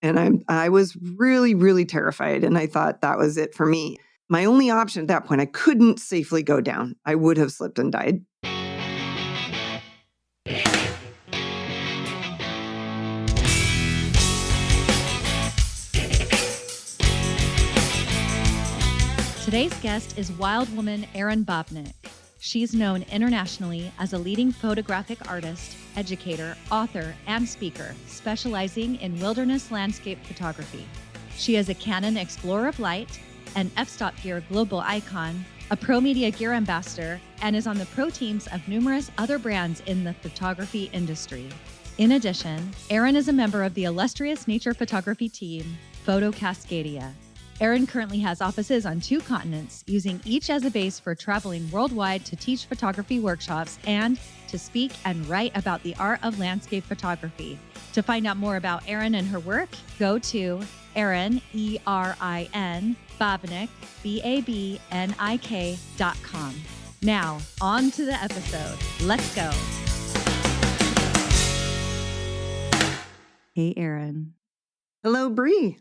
And I was really, really terrified. And I thought that was it for me. My only option at that point, I couldn't safely go down. I would have slipped and died. Today's guest is wild woman Erin Babnik. She's known internationally as a leading photographic artist, educator, author, and speaker, specializing in wilderness landscape photography. She is a Canon Explorer of Light, an f-stop gear global icon, a ProMedia Gear Ambassador, and is on the pro teams of numerous other brands in the photography industry. In addition, Erin is a member of the illustrious nature photography team, Photo Cascadia. Erin currently has offices on 2 continents, using each as a base for traveling worldwide to teach photography workshops and to speak and write about the art of landscape photography. To find out more about Erin and her work, go to Erin, E-R-I-N, Babnik, B-A-B-N-I-K.com. Now, on to the episode. Let's go. Hey, Erin. Hello, Bree.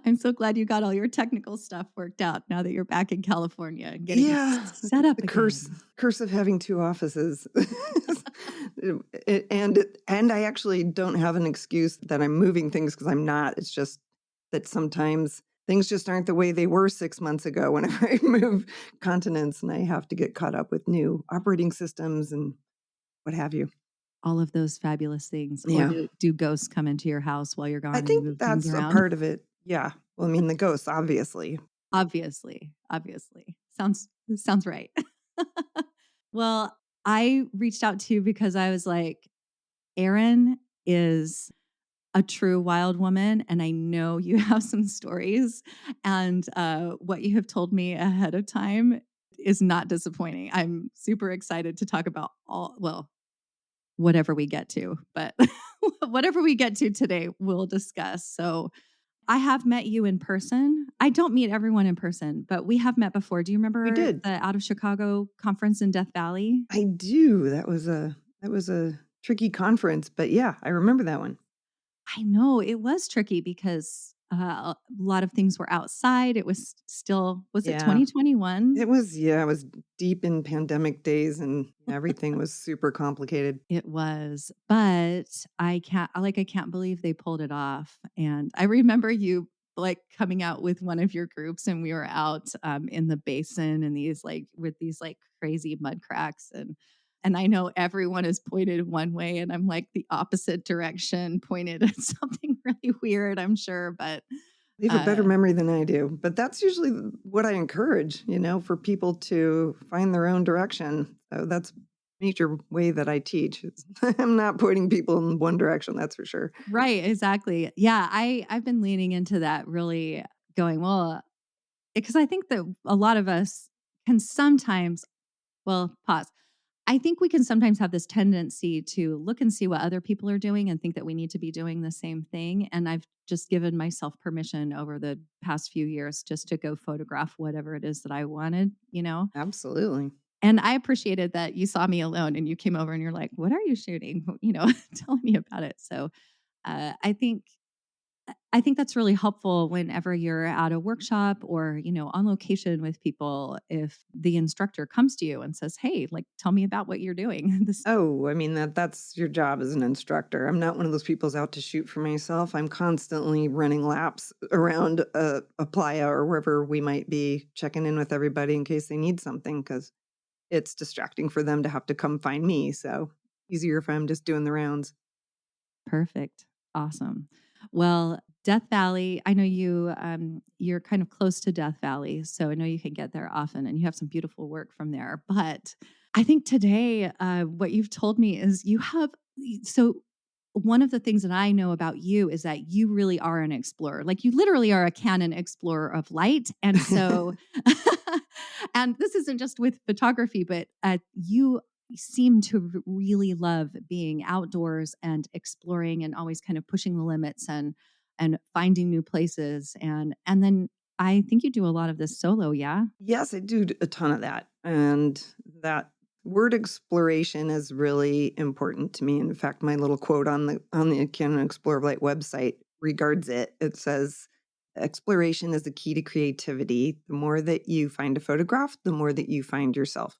I'm so glad you got all your technical stuff worked out now that you're back in California and getting set up. The curse of having 2 offices. and I actually don't have an excuse that I'm moving things, because I'm not. It's just that sometimes things just aren't the way they were 6 months ago whenever I move continents and I have to get caught up with new operating systems and what have you. All of those fabulous things. Yeah. Or do ghosts come into your house while you're gone? I and think move that's things a around? part of it. Yeah. Well, I mean, the ghosts, obviously. Obviously. Sounds right. Well, I reached out to you because I was like, Erin is a true wild woman, and I know you have some stories, and what you have told me ahead of time is not disappointing. I'm super excited to talk about whatever we get to, but whatever we get to today, we'll discuss. So I have met you in person. I don't meet everyone in person, but we have met before. Do you remember We did. the Out of Chicago conference in Death Valley? I do. That was a tricky conference, but yeah, I remember that one. I know it was tricky because a lot of things were outside. It was still, was it 2021? It was deep in pandemic days and everything was super complicated. It was, but I can't believe they pulled it off. And I remember you coming out with one of your groups, and we were out in the basin and with these crazy mud cracks, and I know everyone is pointed one way, and I'm like the opposite direction, pointed at something really weird, I'm sure, but They have a better memory than I do. But that's usually what I encourage, for people to find their own direction. So that's a major way that I teach. I'm not pointing people in one direction, that's for sure. Right, exactly. Yeah, I've been leaning into that, really going, well, because I think that a lot of us can sometimes, pause. I think we can sometimes have this tendency to look and see what other people are doing and think that we need to be doing the same thing. And I've just given myself permission over the past few years just to go photograph whatever it is that I wanted, Absolutely. And I appreciated that you saw me alone and you came over and you're like, what are you shooting? Telling me about it. So I think that's really helpful whenever you're at a workshop or, on location with people, if the instructor comes to you and says, hey, tell me about what you're doing. I mean, that's your job as an instructor. I'm not one of those people who's out to shoot for myself. I'm constantly running laps around a playa or wherever we might be, checking in with everybody in case they need something, because it's distracting for them to have to come find me. So easier if I'm just doing the rounds. Perfect. Awesome. Well, Death Valley, I know you're kind of close to Death Valley, so I know you can get there often and you have some beautiful work from there. But I think today, what you've told me is so one of the things that I know about you is that you really are an explorer. You literally are a Canon Explorer of Light. And so, and this isn't just with photography, but you seem to really love being outdoors and exploring and always kind of pushing the limits and finding new places. And then I think you do a lot of this solo, yeah? Yes, I do a ton of that. And that Word exploration is really important to me. In fact, my little quote on the Canon Explorer of Light website regards it. It says, "Exploration is the key to creativity. The more that you find a photograph, the more that you find yourself."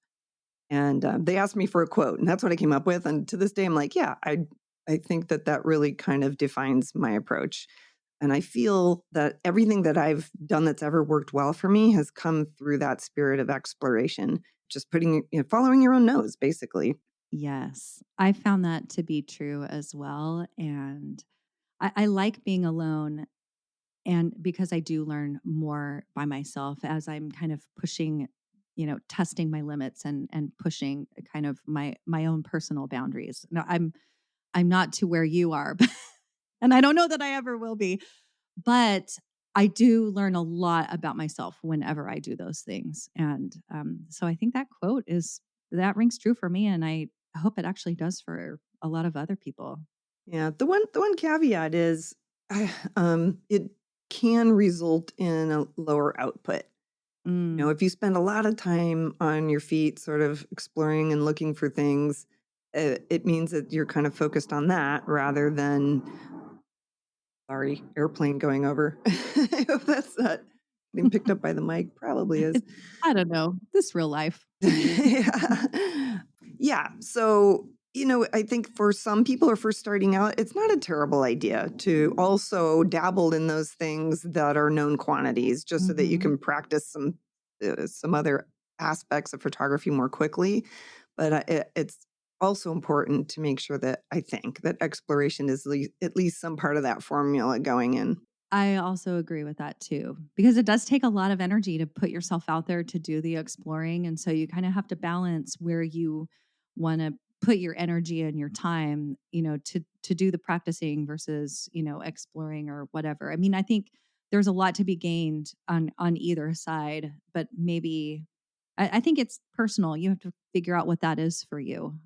And they asked me for a quote, and that's what I came up with. And to this day, I'm like, yeah, I think that that really kind of defines my approach. And I feel that everything that I've done that's ever worked well for me has come through that spirit of exploration, just following your own nose, basically. Yes, I found that to be true as well. And I like being alone. And because I do learn more by myself as I'm kind of pushing, testing my limits and pushing kind of my own personal boundaries. No, I'm not to where you are, and I don't know that I ever will be, but I do learn a lot about myself whenever I do those things. And so I think that quote that rings true for me, and I hope it actually does for a lot of other people. Yeah, the one caveat is, it can result in a lower output. Mm. If you spend a lot of time on your feet, sort of exploring and looking for things, it means that you're kind of focused on that rather than, sorry, airplane going over. I hope that's not getting picked up by the mic. Probably is. I don't know. This real life. Yeah. Yeah. So, I think for some people who are first starting out, it's not a terrible idea to also dabble in those things that are known quantities, just so that you Mhm. can practice some other aspects of photography more quickly. But it's also important to make sure that I think that exploration is at least some part of that formula going in. I also agree with that too, because it does take a lot of energy to put yourself out there to do the exploring. And so you kind of have to balance where you want to put your energy and your time, to do the practicing versus, exploring or whatever. I mean, I think there's a lot to be gained on either side, but maybe I think it's personal. You have to figure out what that is for you,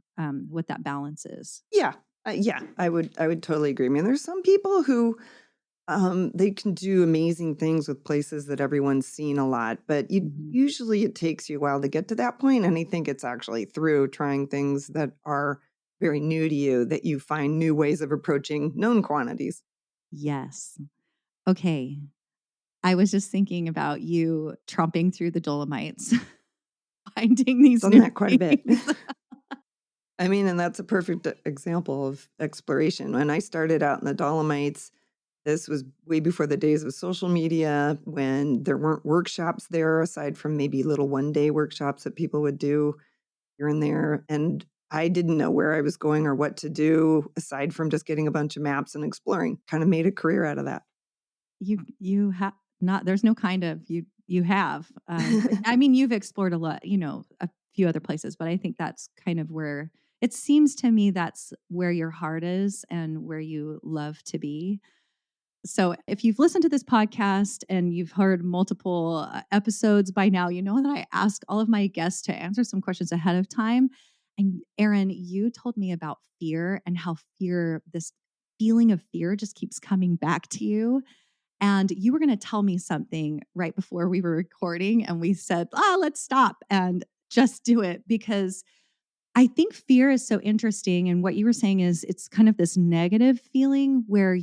what that balance is. Yeah. Yeah, I would totally agree. I mean, there's some people who they can do amazing things with places that everyone's seen a lot, but Mhm. usually it takes you a while to get to that point. And I think it's actually through trying things that are very new to you that you find new ways of approaching known quantities. Yes. Okay. I was just thinking about you tromping through the Dolomites, finding these Done new that quite a bit. things. I mean, and that's a perfect example of exploration. When I started out in the Dolomites, this was way before the days of social media, when there weren't workshops there aside from maybe little one-day workshops that people would do here and there, and I didn't know where I was going or what to do aside from just getting a bunch of maps and exploring. Kinda made a career out of that. You have not there's no kind of you have, but I mean, you've explored a lot, a few other places, but I think that's kind of where it seems to me that's where your heart is and where you love to be. So, if you've listened to this podcast and you've heard multiple episodes by now, you know that I ask all of my guests to answer some questions ahead of time. And Erin, you told me about fear and how this feeling of fear just keeps coming back to you. And you were going to tell me something right before we were recording. And we said, let's stop and just do it because I think fear is so interesting. And what you were saying is it's kind of this negative feeling where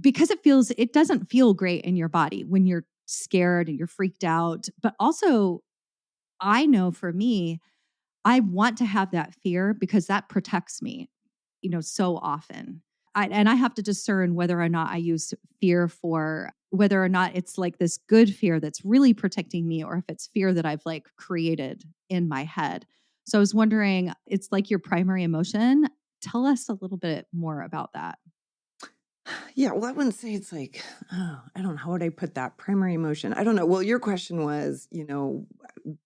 because it doesn't feel great in your body when you're scared and you're freaked out. But also, I know for me, I want to have that fear because that protects me, so often. And I have to discern whether or not I use fear for whether or not it's like this good fear that's really protecting me or if it's fear that I've like created in my head. So I was wondering, it's like your primary emotion. Tell us a little bit more about that. Yeah, well, I wouldn't say it's like, oh, I don't know, how would I put that? Primary emotion. I don't know. Well, your question was,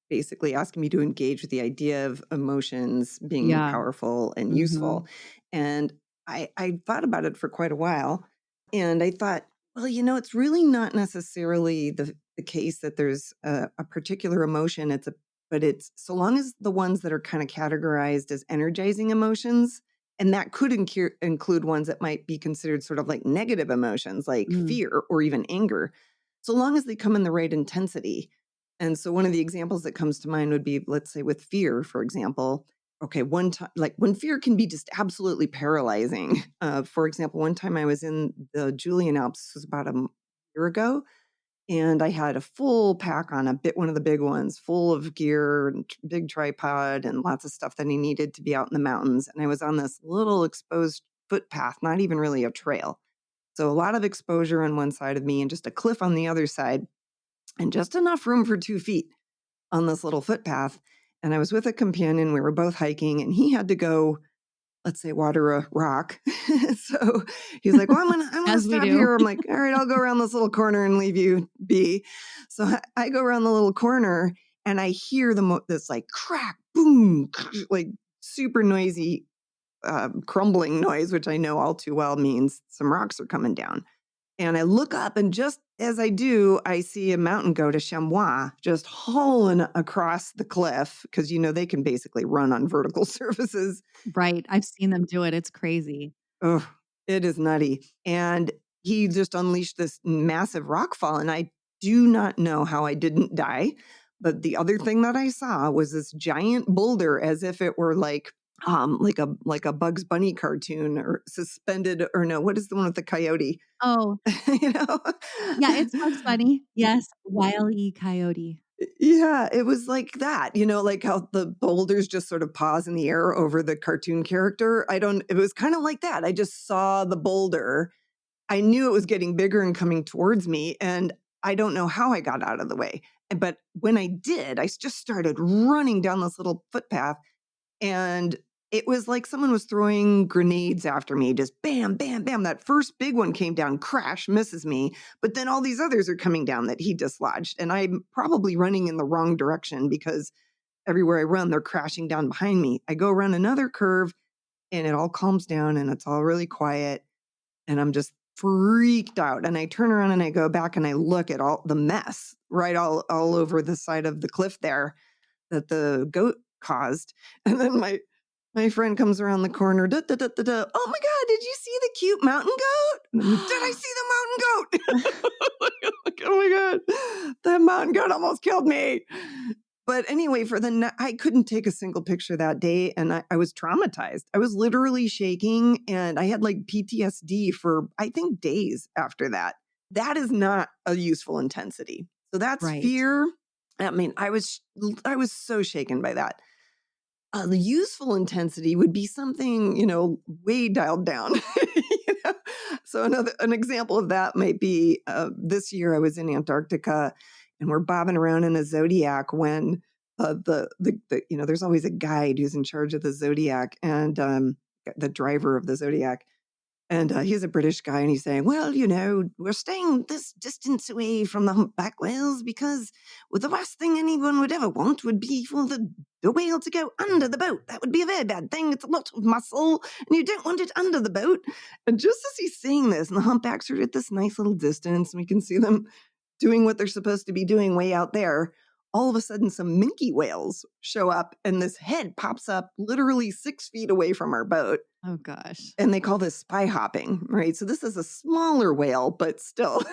basically asking me to engage with the idea of emotions being Yeah. powerful and Mhm. useful. And I thought about it for quite a while. And I thought, well, it's really not necessarily the case that there's a particular emotion. But it's so long as the ones that are kind of categorized as energizing emotions, and that could include ones that might be considered sort of like negative emotions, like Mm. fear or even anger. So long as they come in the right intensity, And so one of the examples that comes to mind would be, let's say with fear, for example. Okay, one time, like when fear can be just absolutely paralyzing. For example, one time I was in the Julian Alps, this was about a year ago, and I had a full pack on a bit, one of the big ones, full of gear and big tripod and lots of stuff that I needed to be out in the mountains. And I was on this little exposed footpath, not even really a trail. So a lot of exposure on one side of me and just a cliff on the other side, and just enough room for 2 feet on this little footpath. And I was with a companion. We were both hiking, and he had to go, let's say, water a rock. So he's like, "Well, I'm gonna As we stop do. here." I'm like, "All right, I'll go around this little corner and leave you be." So I go around the little corner, and I hear this like crack, boom, like super noisy crumbling noise, which I know all too well means some rocks are coming down. And I look up, and just as I do, I see a mountain goat, a chamois, just hauling across the cliff because, they can basically run on vertical surfaces. Right. I've seen them do it. It's crazy. Oh, it is nutty. And he just unleashed this massive rock fall. And I do not know how I didn't die. But the other thing that I saw was this giant boulder, as if it were like a Bugs Bunny cartoon, or suspended, or no, what is the one with the coyote? Oh, you know? yeah, it's Bugs Bunny. Yes, Wile E. Coyote. Yeah, it was like that, like how the boulders just sort of pause in the air over the cartoon character. It was kind of like that. I just saw the boulder. I knew it was getting bigger and coming towards me, and I don't know how I got out of the way. But when I did, just started running down this little footpath, and it was like someone was throwing grenades after me, just bam, bam, bam. That first big one came down, crash, misses me. But then all these others are coming down that he dislodged. And I'm probably running in the wrong direction because everywhere I run, they're crashing down behind me. I go around another curve, and it all calms down, and it's all really quiet. And I'm just freaked out. And I turn around and I go back and I look at all the mess right all over the side of the cliff there that the goat caused. And then my friend comes around the corner. Da, da, da, da, da. "Oh my God, did you see the cute mountain goat?" And did I see the mountain goat? Like, oh my God, that mountain goat almost killed me. But anyway, I couldn't take a single picture that day, and I was traumatized. I was literally shaking, and I had like PTSD for, I think, days after that. That is not a useful intensity. So that's Right. fear. I mean, I was so shaken by that. The useful intensity would be something, way dialed down. you know? So an example of that might be, this year I was in Antarctica, and we're bobbing around in a Zodiac when there's always a guide who's in charge of the Zodiac, and the driver of the Zodiac. And he's a British guy, and he's saying, "Well, we're staying this distance away from the humpback whales because, well, the last thing anyone would ever want would be for the whale to go under the boat. That would be a very bad thing. It's a lot of muscle, and you don't want it under the boat." And just as he's saying this, and the humpbacks are at this nice little distance, and we can see them doing what they're supposed to be doing way out there, all of a sudden some minke whales show up, and this head pops up literally 6 feet away from our boat. Oh gosh. And they call this spy hopping, right? So this is a smaller whale, but still,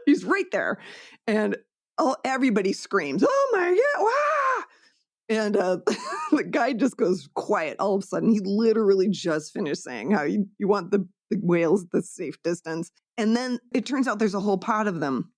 he's right there. And everybody screams, "Oh my God, wow!" And the guy just goes quiet all of a sudden. He literally just finished saying how you want the whales at the safe distance. And then it turns out there's a whole pod of them,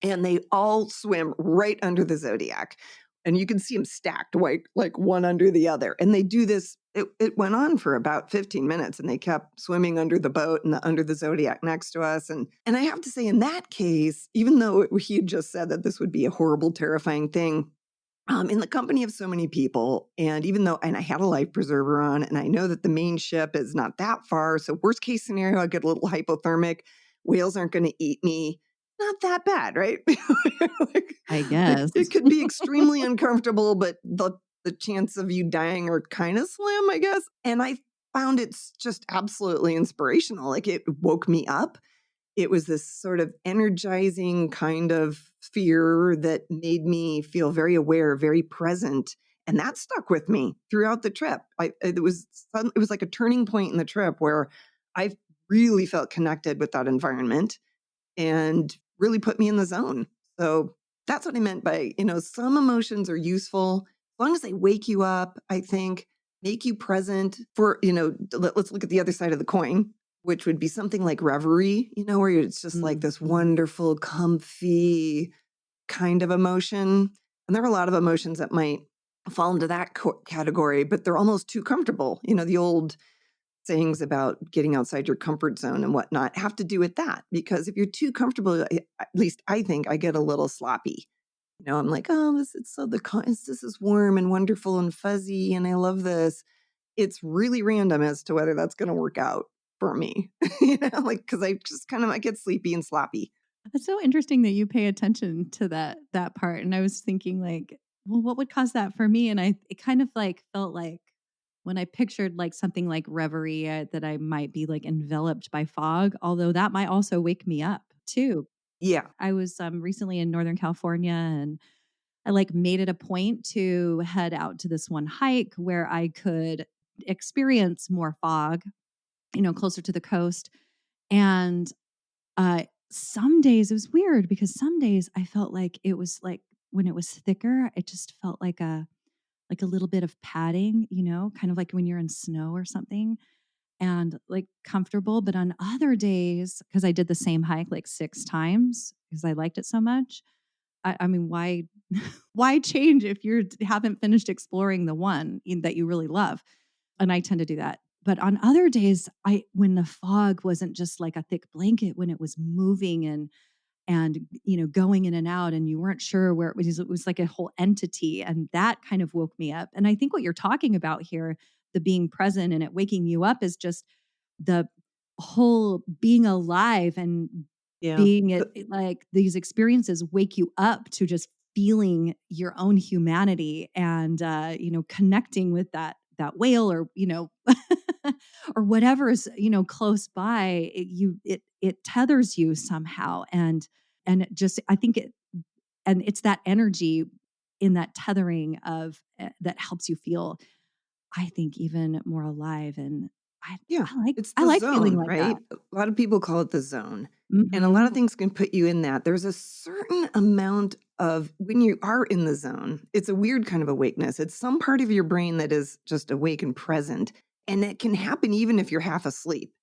and they all swim right under the Zodiac. And you can see them stacked like one under the other. And they do this. It went on for about 15 minutes, and they kept swimming under the boat and under the Zodiac next to us. And I have to say, in that case, even though he had just said that this would be a horrible, terrifying thing, in the company of so many people, and I had a life preserver on, and I know that the main ship is not that far. So worst case scenario, I get a little hypothermic. Whales aren't going to eat me. Not that bad, right? like, I it, guess. it could be extremely uncomfortable, but the chance of you dying are kind of slim, I guess. And I found it's just absolutely inspirational. Like, it woke me up. It was this sort of energizing kind of fear that made me feel very aware, very present. And that stuck with me throughout the trip. It was like a turning point in the trip where I really felt connected with that environment and really put me in the zone. So That's what I meant by, some emotions are useful as long as they wake you up, I think, make you present for, let's look at the other side of the coin, which would be something like reverie, where it's just like this Mm-hmm. wonderful, comfy kind of emotion. And there are a lot of emotions that might fall into that category, but they're almost too comfortable. The old sayings about getting outside your comfort zone and whatnot have to do with that. Because if you're too comfortable, at least I think I get a little sloppy. I'm like, oh, this is warm and wonderful and fuzzy, and I love this. It's really random as to whether that's going to work out for me, like because I just I get sleepy and sloppy. It's so interesting that you pay attention to that part. And I was thinking like, well, what would cause that for me? And it kind of like felt like when I pictured like something like reverie that I might be like enveloped by fog, although that might also wake me up too. Yeah, I was recently in Northern California and I like made it a point to head out to this one hike where I could experience more fog, closer to the coast. And some days it was weird because some days I felt like it was like when it was thicker, it just felt like a little bit of padding, kind of like when you're in snow or something and like comfortable. But on other days, because I did the same hike like 6 times because I liked it so much. I mean, why why change if you haven't finished exploring the one that you really love? And I tend to do that. But on other days, I when the fog wasn't just like a thick blanket, when it was moving and going in and out and you weren't sure where it was like a whole entity, and that kind of woke me up. And I think what you're talking about here, the being present and it waking you up, is just the whole being alive and yeah. being like these experiences wake you up to just feeling your own humanity and connecting with that whale or or whatever is close by. It tethers you somehow, and it just I think it and it's that energy in that tethering of that helps you feel, I think, even more alive. And I Yeah, I like it's I the like feeling zone, like that. right? A lot of people call it the zone, and a lot of Mhm. things can put you in that. There's a certain amount of when you are in the zone, it's a weird kind of awakeness. It's some part of your brain that is just awake and present, and it can happen even if you're half asleep.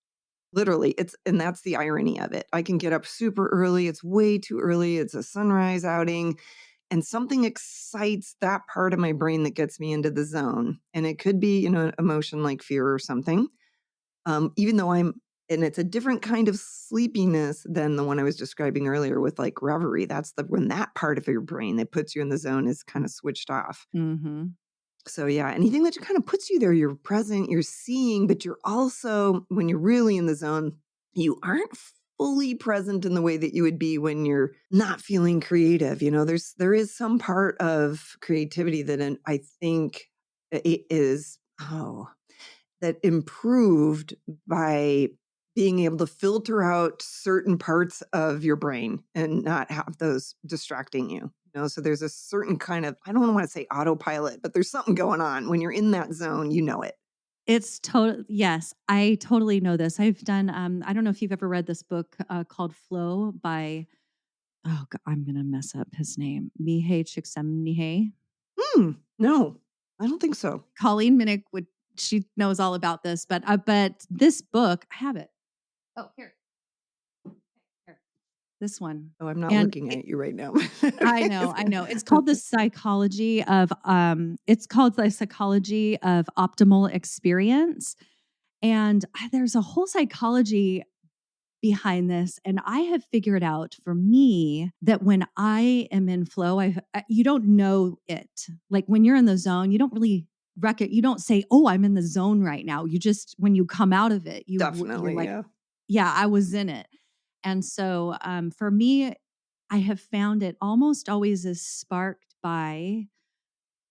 Literally, and that's the irony of it. I can get up super early. It's way too early. It's a sunrise outing, and something excites that part of my brain that gets me into the zone. And it could be, an emotion like fear or something. Even though and it's a different kind of sleepiness than the one I was describing earlier with like reverie. That's when that part of your brain that puts you in the zone is kind of switched off. Mhm. So yeah, anything that kind of puts you there, you're present, you're seeing, but you're also, when you're really in the zone, you aren't fully present in the way that you would be when you're not feeling creative. There is some part of creativity that I think it is, that improved by being able to filter out certain parts of your brain and not have those distracting you. So there's a certain kind of, I don't want to say autopilot, but there's something going on when you're in that zone, it. It's total yes, I totally know this. I've done, I don't know if you've ever read this book, called Flow by, oh, I'm gonna mess up his name, Mihei Csikszentmihalyi. No, I don't think so. Colleen Minnick she knows all about this, but this book, I have it. Oh, here, this one. Oh, I'm not And looking at you right now. I know. It's called it's called The Psychology of Optimal Experience. And there's a whole psychology behind this. And I have figured out for me that when I am in flow, you don't know it. Like when you're in the zone, you don't really you don't say, "Oh, I'm in the zone right now." You just when you come out of it, you're Definitely, like, yeah. "Yeah, I was in it." And so for me, I have found it almost always is sparked by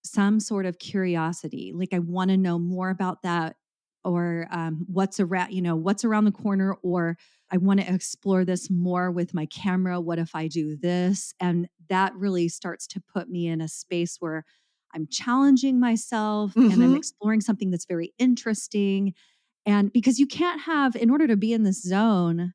some sort of curiosity. Like I want to know more about that, or what's around the corner, or I want to explore this more with my camera. What if I do this? And that really starts to put me in a space where I'm challenging myself and I'm Hmm. exploring something that's very interesting. And because you can't have, in order to be in this zone,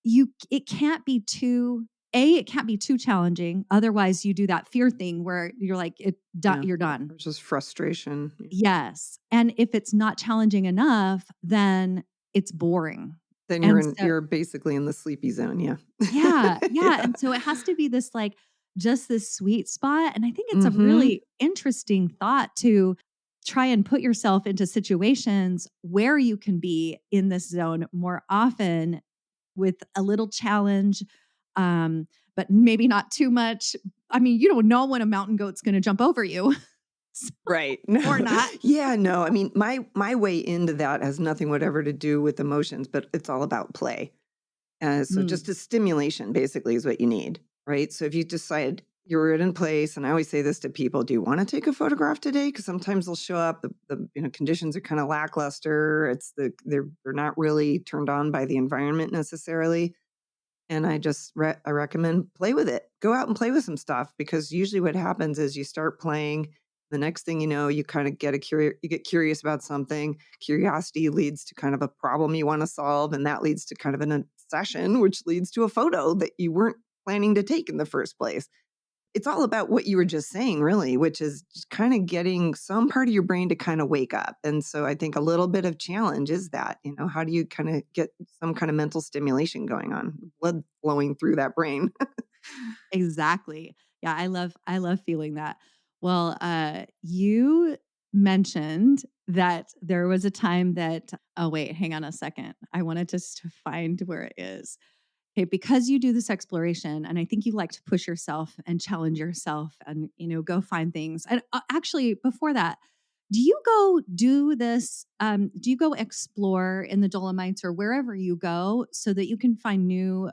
it can't be too it can't be too challenging. Otherwise, you do that fear thing where you're like, Yeah. you're done. It's just frustration. Yes. And if it's not challenging enough, then it's boring. Then And so, you're basically in the sleepy zone. Yeah. yeah, yeah. Yeah. And so it has to be this like just this sweet spot. And I think it's a Mhm. really interesting thought to try and put yourself into situations where you can be in this zone more often with a little challenge, but maybe not too much. I mean, you don't know when a mountain goat's going to jump over you. So- Right. or No. not. Yeah, no. I mean, my way into that has nothing whatever to do with emotions, but it's all about play. So Mm, just a stimulation basically is what you need, right? So if you decide you're in place, and I always say this to people, do you want to take a photograph today? Because sometimes they'll show up, the conditions are kind of lackluster. They're not really turned on by the environment necessarily. And I just I recommend play with it. Go out and play with some stuff because usually what happens is you start playing. The next thing you know, you kind of you get curious about something. Curiosity leads to kind of a problem you want to solve, and that leads to kind of an obsession, which leads to a photo that you weren't planning to take in the first place. It's all about what you were just saying, really, which is just kind of getting some part of your brain to kind of wake up. And so I think a little bit of challenge is that, how do you kind of get some kind of mental stimulation going on, blood flowing through that brain? exactly. Yeah, I love feeling that. Well, you mentioned that there was a time that oh wait, hang on a second. I wanted just to find where it is. Okay, because you do this exploration and I think you like to push yourself and challenge yourself and go find things. And actually before that, do you go do this do you go explore in the Dolomites or wherever you go so that you can find new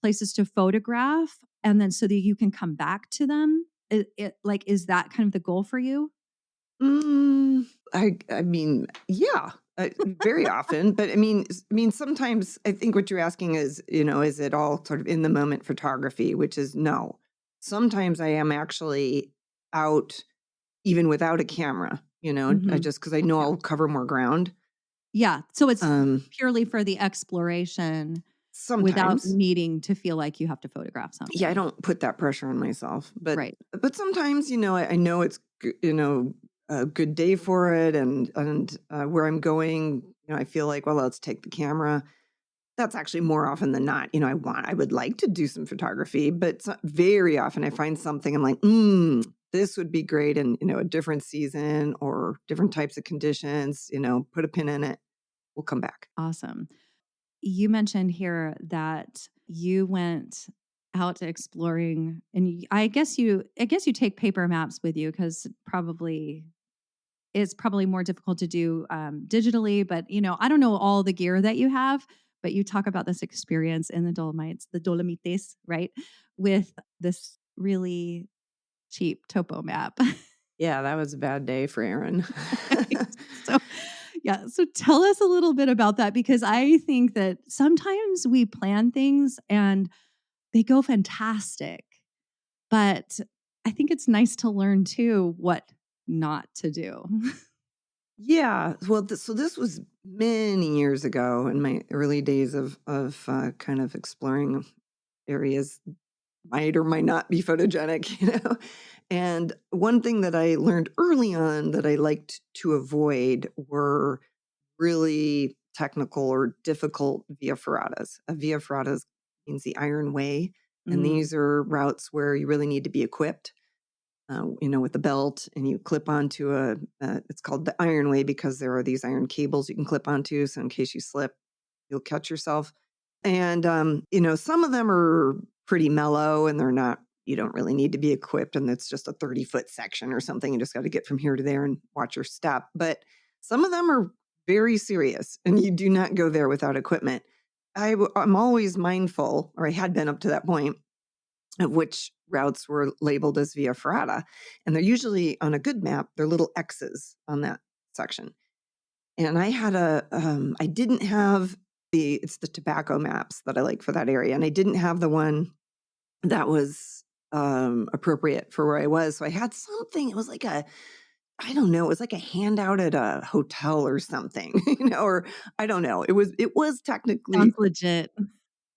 places to photograph and then so that you can come back to them? Like is that kind of the goal for you? Mm, I mean, yeah, very often, but I mean, sometimes I think what you're asking is, is it all sort of in the moment photography, which is no. Sometimes I am actually out even without a camera, I Mhm. just because I know Yeah. I'll cover more ground. Yeah, so it's Um, purely for the exploration without Sometimes. needing to feel like you have to photograph Yeah, I something. don't put that pressure on myself, Right. but sometimes, I know it's a good day for it, and where I'm going, I feel like, well, let's take the camera. That's actually more often than not. I would like to do some photography, but very often I find something I'm like, this would be great in a different season or different types of conditions. Put a pin in it. We'll come back. Awesome. You mentioned here that you went out exploring and I guess you take paper maps with you because probably it's probably more difficult to do digitally, but I don't know all the gear that you have, but you talk about this experience in the Dolomites, the Dolomites, right? With this really cheap topo map. Yeah, that was a bad day for Erin. Right? So, yeah. So tell us a little bit about that because I think that sometimes we plan things and they go fantastic, but I think it's nice to learn too what not to do. Yeah, well, so this was many years ago in my early days of kind of exploring areas might or might not be photogenic, And one thing that I learned early on that I liked to avoid were really technical or difficult via ferratas. A via ferratas means the Iron Way, and Mm, these are routes where you really need to be equipped with the belt, and you clip onto it's called the Iron Way because there are these iron cables you can clip onto. So in case you slip, you'll catch yourself. And, some of them are pretty mellow and you don't really need to be equipped. And it's just a 30-foot section or something. You just got to get from here to there and watch your step. But some of them are very serious and you do not go there without equipment. I'm always mindful, or I had been up to that point, of which routes were labeled as via ferrata. And they're usually on a good map, they're little X's on that section. And I didn't have it's the tobacco maps that I like for that area. And I didn't have the one that was appropriate for where I was. So I had something, it was like I don't know, it was like a handout at a hotel or something, or I don't know. It was technically sounds legit.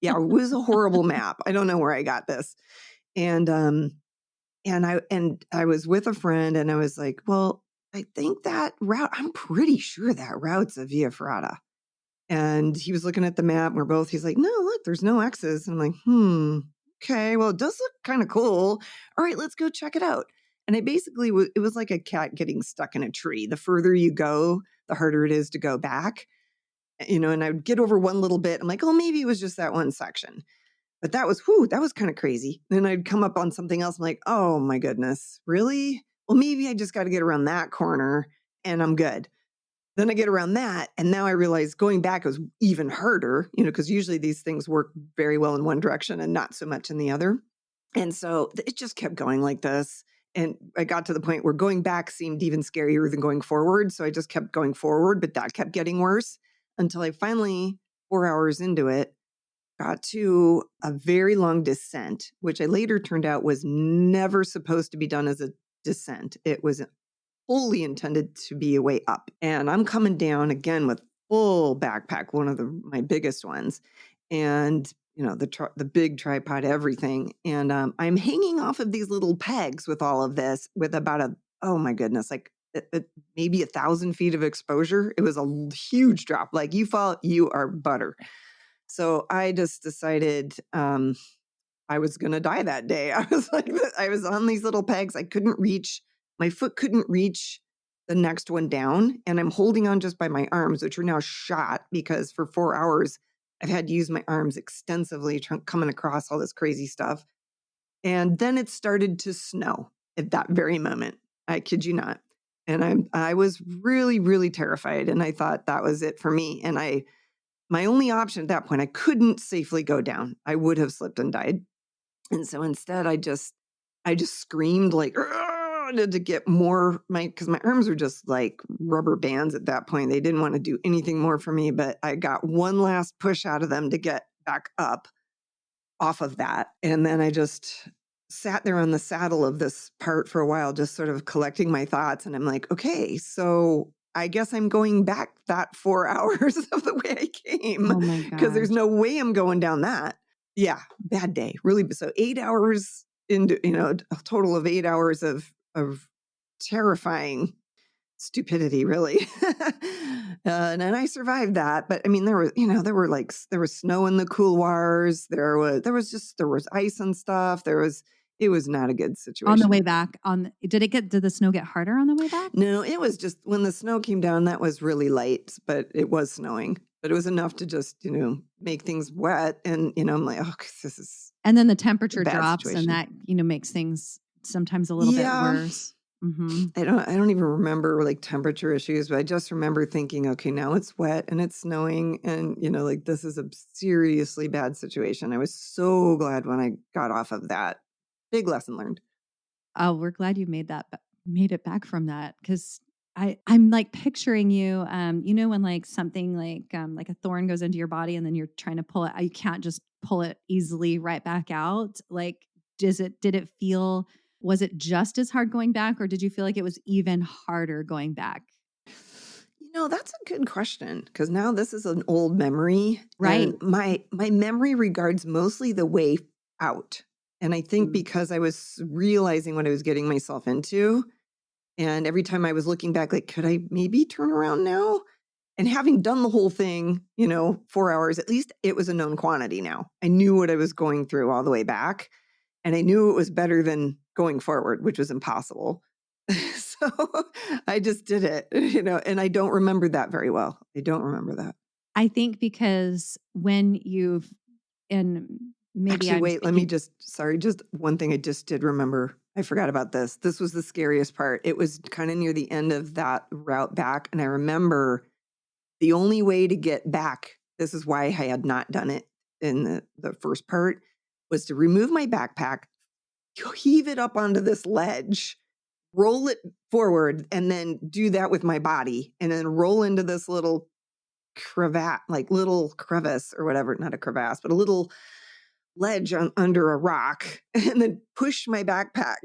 Yeah, it was a horrible map. I don't know where I got this. And I was with a friend and I was like, well, I think that route, I'm pretty sure that route's a Via Ferrata. And he was looking at the map and he's like, no, look, there's no X's. And I'm like, okay, well, it does look kind of cool. All right, let's go check it out. And it basically it was like a cat getting stuck in a tree. The further you go, the harder it is to go back. And I would get over one little bit. I'm like, oh, maybe it was just that one section. But that was kind of crazy. Then I'd come up on something else. I'm like, oh my goodness, really? Well, maybe I just got to get around that corner and I'm good. Then I get around that. And now I realize going back was even harder, because usually these things work very well in one direction and not so much in the other. And so it just kept going like this. And I got to the point where going back seemed even scarier than going forward. So I just kept going forward, but that kept getting worse until I finally, 4 hours into it, got to a very long descent, which I later turned out was never supposed to be done as a descent. It was fully intended to be a way up. And I'm coming down again with full backpack, one of my biggest ones. And the big tripod, everything. And I'm hanging off of these little pegs with all of this with about oh my goodness, like maybe 1,000 feet of exposure. It was a huge drop. Like you fall, you are butter. So I just decided I was going to die that day. I was like, I was on these little pegs. My foot couldn't reach the next one down. And I'm holding on just by my arms, which are now shot because for 4 hours, I've had to use my arms extensively coming across all this crazy stuff. And then it started to snow at that very moment. I kid you not. And I was really, really terrified. And I thought that was it for me. And my only option at that point, I couldn't safely go down. I would have slipped and died. And so instead I just screamed like to get more because my arms were just like rubber bands at that point. They didn't want to do anything more for me, but I got one last push out of them to get back up off of that. And then I just sat there on the saddle of this part for a while, just sort of collecting my thoughts. And I'm like, okay, so I guess I'm going back that 4 hours of the way I came Oh my because there's gosh. no way I'm going down that. Yeah, bad day, really. So 8 hours into, a total of 8 hours of terrifying stupidity, really. And I survived that. But I mean, there was snow in the couloirs. There was ice and stuff. It was not a good situation. On the way back, did the snow get harder on the way back? No, it was just when the snow came down, that was really light, but it was snowing. But it was enough to just, make things wet. And, I'm like, oh, this is. And then the temperature bad drops situation. and that, makes things sometimes a little bit worse. Mm-hmm. I don't even remember like temperature issues, but I just remember thinking, okay, now it's wet and it's snowing and, like this is a seriously bad situation. I was so glad when I got off of that. Big lesson learned. Oh, we're glad you made it back from that. Cause I'm like picturing you, when like something like a thorn goes into your body and then you're trying to pull it, you can't just pull it easily right back out. Like, was it just as hard going back or did you feel like it was even harder going back? That's a good question because now this is an old memory. Right. And my memory regards mostly the way out. And I think because I was realizing what I was getting myself into, and every time I was looking back, like, could I maybe turn around now? And having done the whole thing, 4 hours, at least it was a known quantity now. I knew what I was going through all the way back. And I knew it was better than going forward, which was impossible. So I just did it, and I don't remember that very well. I don't remember that. I think because when Actually, wait, let me just one thing I just did remember. I forgot about this. This was the scariest part. It was kind of near the end of that route back. And I remember the only way to get back, this is why I had not done it in the first part, was to remove my backpack, heave it up onto this ledge, roll it forward, and then do that with my body, and then roll into this little little crevice or whatever, not a crevasse, but a little ledge under a rock, and then push my backpack.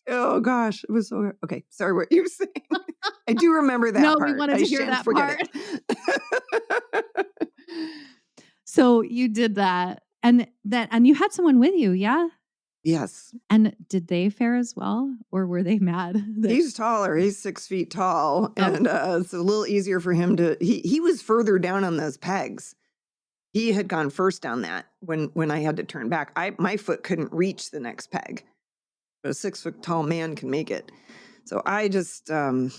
Oh gosh, it was so okay. Sorry, what you were saying? I do remember that no, part. we wanted to hear that part. So you did that, and you had someone with you, yeah? Yes. And did they fare as well, or were they mad that He's taller. He's 6 feet tall, oh, and, it's a little easier for him to he was further down on those pegs. He had gone first down that when I had to turn back. My foot couldn't reach the next peg, but a 6 foot tall man can make it. So I just, I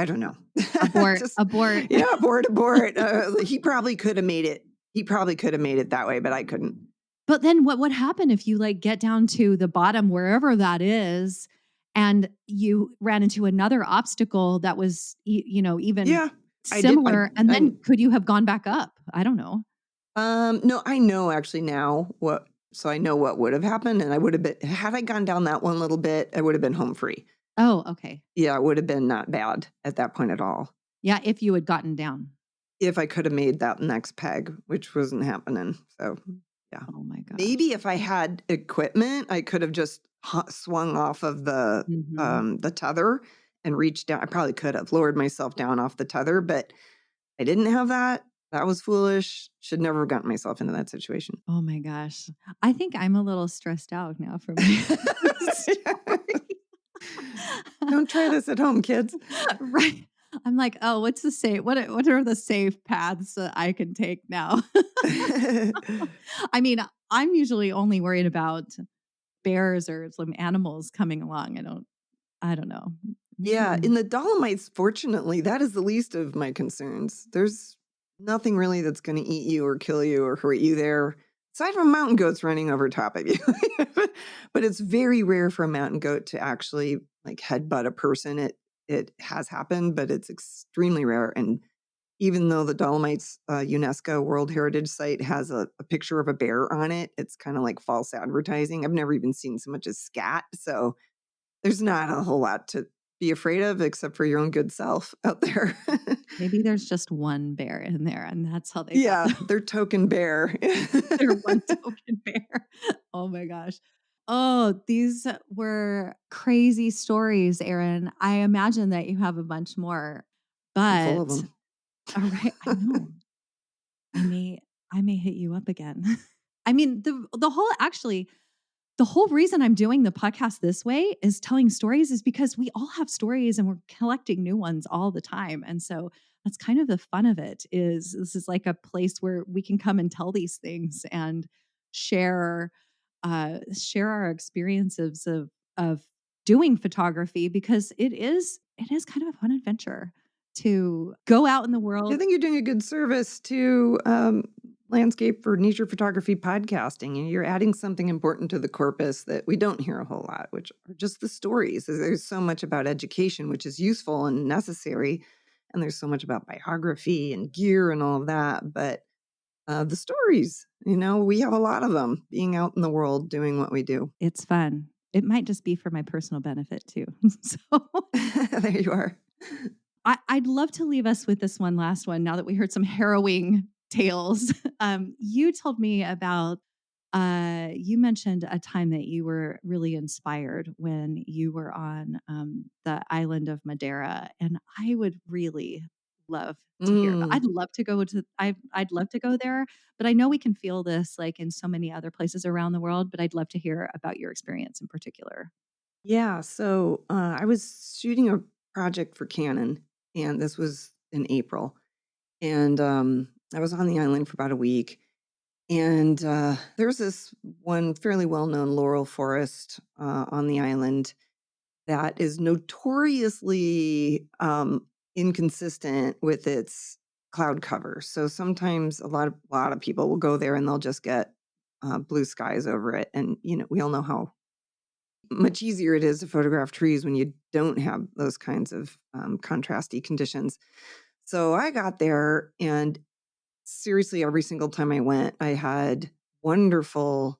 don't know. abort, Just abort? yeah, abort, abort. He probably could have made it. He probably could have made it that way, but I couldn't. But then what would happen if you, like, get down to the bottom, wherever that is, and you ran into another obstacle that was, even Yeah, I did. similar, and then could you have gone back up? I don't know. No, I know actually now what. So I know what would have happened, and I would have been had I gone down that one little bit, I would have been home free. Oh, okay. Yeah, it would have been not bad at that point at all. Yeah, if you had gotten down. If I could have made that next peg, which wasn't happening. So yeah, Oh my gosh. maybe if I had equipment, I could have just swung off of Mhm. the tether and reached down. I probably could have lowered myself down off the tether, but I didn't have that. That was foolish. Should never have gotten myself into that situation. Oh my gosh. I think I'm a little stressed out now from this story. Don't try this at home, kids. Right. I'm like, "Oh, what's the safe what are the safe paths that I can take now?" I mean, I'm usually only worried about bears or some animals coming along. I don't know. Yeah, Mm. in the Dolomites, fortunately, that is the least of my concerns. There's nothing really that's gonna eat you or kill you or hurt you there, aside from mountain goats running over top of you. But it's very rare for a mountain goat to actually, like, headbutt a person. It has happened, but it's extremely rare, and even though the Dolomites, UNESCO World Heritage Site has a picture of a bear on it, it's kinda like false advertising. I've never even seen so much as scat, so there's not a whole lot to be afraid of except for your own good self out there. Maybe there's just one bear in there, and that's how they got Yeah, them. their token bear. They're one token bear. Oh my gosh. Oh, these were crazy stories, Erin. I imagine that you have a bunch more, I'm full of but them. all right, I know. I may I may hit you up again. I mean, the whole reason I'm doing the podcast this way is telling stories is because we all have stories and we're collecting new ones all the time. And so that's kind of the fun of it is this is like a place where we can come and tell these things and share share our experiences of doing photography because it is kind of a fun adventure to go out in the I world. think you're doing a good service to landscape for nature photography podcasting, and you're adding something important to the corpus that we don't hear a whole lot, which are just the stories. There's so much about education, which is useful and necessary, and there's so much about biography and gear and all of that. But the stories, we have a lot of them being out in the world doing what we do. It's fun. It might just be for my personal benefit too. So There you are. I'd love to leave us with this one last one now that we heard some harrowing tales. You told me about, you mentioned a time that you were really inspired when you were on the island of Madeira. And I would really love to hear about. Mm. I'd love to go there, but I know we can feel this like in so many other places around the world, but I'd love to hear about your experience in particular. Yeah, so I was shooting a project for Canon, and this was in April. And I was on the island for about a week. And there's this one fairly well known laurel forest on the island that is notoriously inconsistent with its cloud cover. So sometimes a lot of people will go there and they'll just get blue skies over it. And, we all know how much easier it is to photograph trees when you don't have those kinds of contrasty conditions. So I got there, and seriously, every single time I went, I had wonderful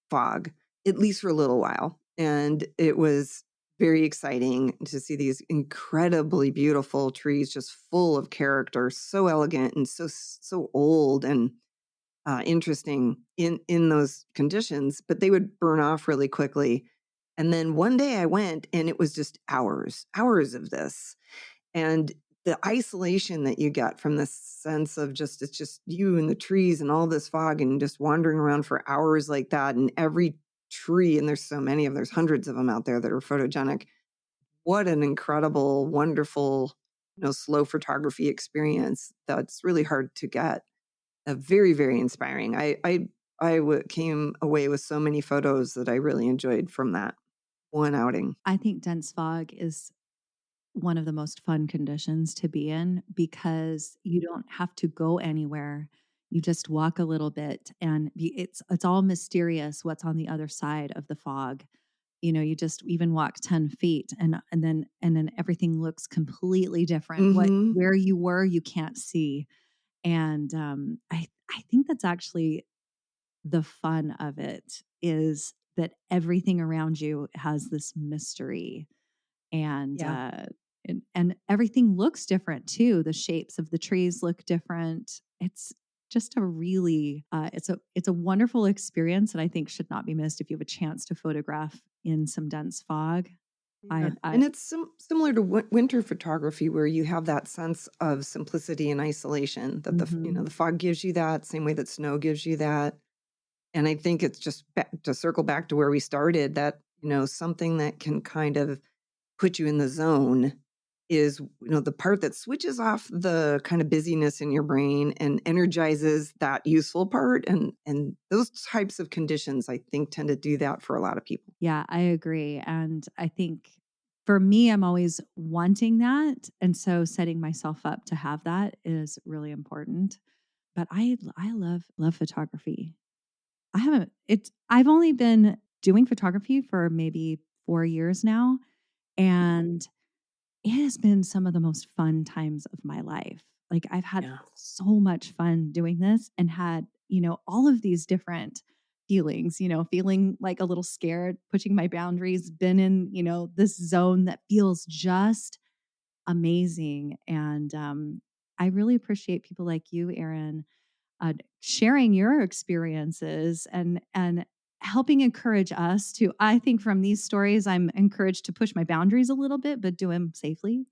fog, at least for a little while. And it was very exciting to see these incredibly beautiful trees just full of character, so elegant and so old and interesting in those conditions, but they would burn off really quickly. And then one day I went and it was just hours of this. And the isolation that you get from this sense of it's just you and the trees and all this fog and just wandering around for hours like that, and every tree, and there's so many of there's hundreds of them out there that are photogenic. What an incredible, wonderful, slow photography experience that's really hard to get. Very, very inspiring. Came away with so many photos that I really enjoyed from that one outing. I think dense fog is one of the most fun conditions to be in because you don't have to go anywhere. You just walk a little bit and it's all mysterious what's on the other side of the fog. You just even walk 10 feet and then everything looks completely different. Hmm. Where you were, you can't see. And I think that's actually the fun of it, is that everything around you has this mystery, and Yeah. and everything looks different too. The shapes of the trees look different. It's just a really it's a wonderful experience, and I think should not be missed if you have a chance to photograph in some dense fog. Yeah. And it's similar to winter photography, where you have that sense of simplicity and isolation that Mhm. the fog gives you, that same way that snow gives you that. And I think it's just to circle back to where we started, that, something that can kind of put you in the zone is, the part that switches off the kind of busyness in your brain and energizes that useful part. And those types of conditions, I think, tend to do that for a lot of people. Yeah, I agree. And I think for me, I'm always wanting that. And so setting myself up to have that is really important. But I love photography. I've only been doing photography for maybe 4 years now, and it has been some of the most fun times of my life. Like, I've had Yeah. so much fun doing this and had, all of these different feelings, feeling like a little scared, pushing my boundaries, been in, this zone that feels just amazing. And I really appreciate people like you, Erin, sharing your experiences and helping encourage us to. I think from these stories, I'm encouraged to push my boundaries a little bit, but do them safely.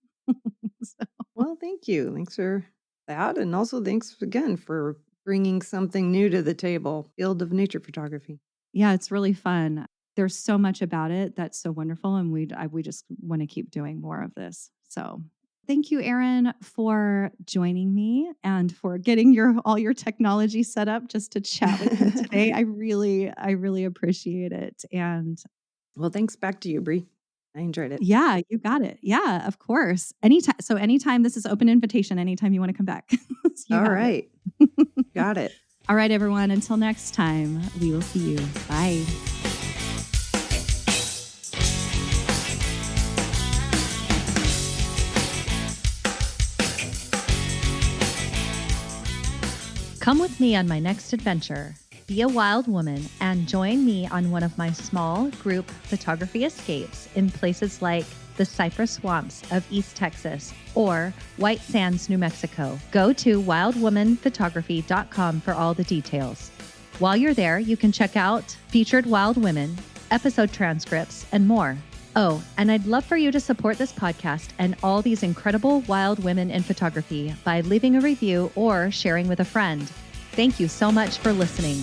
So, Well, thank you. Thanks for that. And also thanks again for bringing something new to the table, field of nature photography. yeah, it's really fun. There's so much about it that's so wonderful, and we just want to keep doing more of this. So, thank you, Erin, for joining me and for getting all your technology set up just to chat with me today. I really appreciate it. And Well, thanks back to you, Bree. I enjoyed it. yeah, you got it. Yeah, of course. Anytime, this is open invitation. Anytime you want to come back, you All have right. it. Got it. All right, everyone. Until next time, we will see you. Bye. Come with me on my next adventure. Be a wild woman and join me on one of my small group photography escapes in places like the cypress swamps of East Texas or White Sands, New Mexico. Go to wildwomanphotography.com for all the details. While you're there, you can check out featured wild women, episode transcripts, and more. Oh, and I'd love for you to support this podcast and all these incredible wild women in photography by leaving a review or sharing with a friend. Thank you so much for listening.